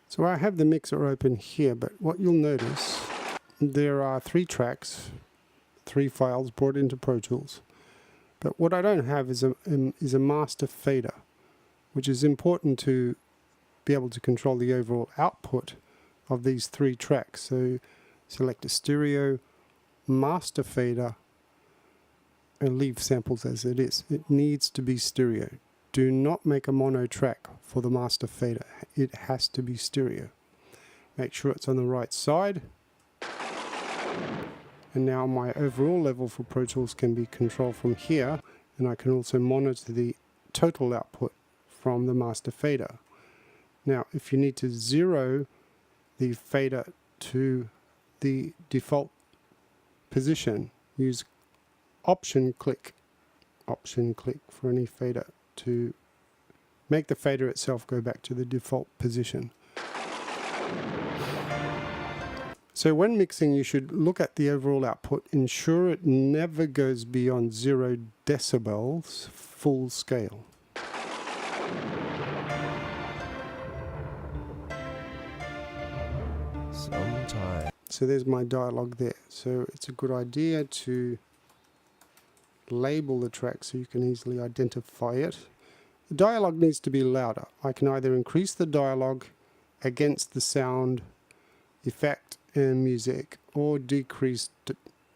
So I have the mixer open here, but what you'll notice, there are 3 tracks, 3 files brought into Pro Tools. But what I don't have is a master fader, which is important to be able to control the overall output of these 3 tracks. So select a stereo, master fader, and leave samples as it is. It needs to be stereo. Do not make a mono track for the master fader. It has to be stereo. Make sure it's on the right side. And now my overall level for Pro Tools can be controlled from here, and I can also monitor the total output from the master fader. Now if you need to zero the fader to the default position, use option click for any fader to make the fader itself go back to the default position. So when mixing, you should look at the overall output, ensure it never goes beyond 0 decibels full scale. So there's my dialogue there. So it's a good idea to label the track so you can easily identify it. The dialogue needs to be louder. I can either increase the dialogue against the sound effect and music, or decrease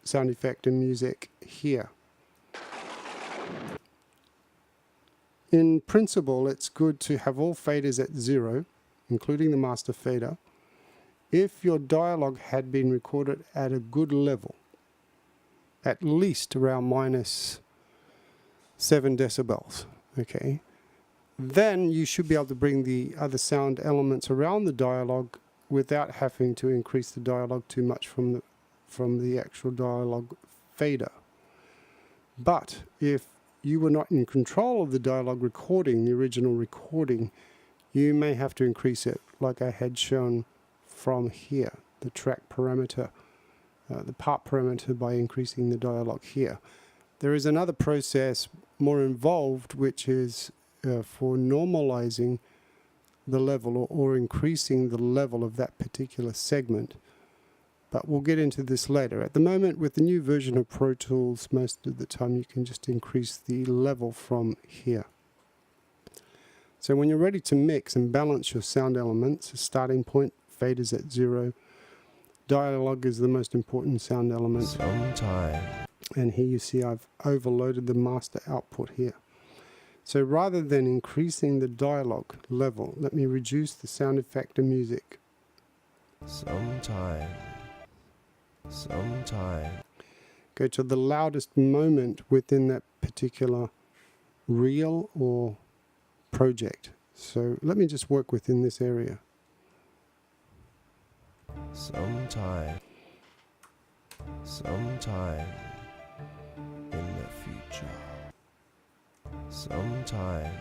sound effect and music here. In principle, it's good to have all faders at 0, including the master fader, if your dialogue had been recorded at a good level, at least around -7 decibels. Okay, then you should be able to bring the other sound elements around the dialogue without having to increase the dialogue too much from the actual dialogue fader. But if you were not in control of the dialogue recording, the original recording, you may have to increase it, like I had shown from here, the track parameter, the part parameter, by increasing the dialogue here. There is another process more involved, which is for normalizing the level or increasing the level of that particular segment. But we'll get into this later. At the moment, with the new version of Pro Tools, most of the time you can just increase the level from here. So when you're ready to mix and balance your sound elements, a starting point, faders at 0, dialogue is the most important sound element. And here you see I've overloaded the master output here. So rather than increasing the dialogue level, let me reduce the sound effect and music. Go to the loudest moment within that particular reel or project. So let me just work within this area. Sometime in the future. Sometime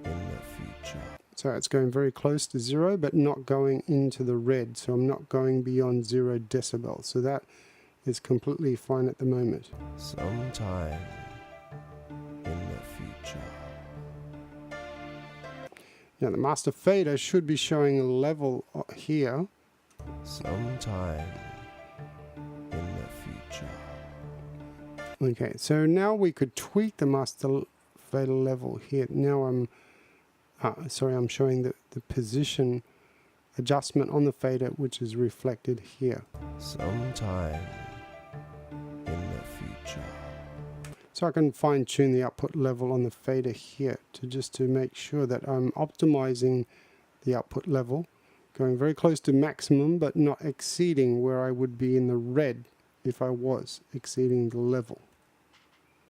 in the future. So it's going very close to 0, but not going into the red. So I'm not going beyond 0 decibels. So that is completely fine at the moment. Sometime in the future. Now the master fader should be showing a level here. Sometime in the future. Okay, so now we could tweak the master fader level here. Now I'm showing the position adjustment on the fader, which is reflected here. Sometime in the future. So I can fine tune the output level on the fader here to make sure that I'm optimizing the output level, going very close to maximum but not exceeding where I would be in the red if I was exceeding the level.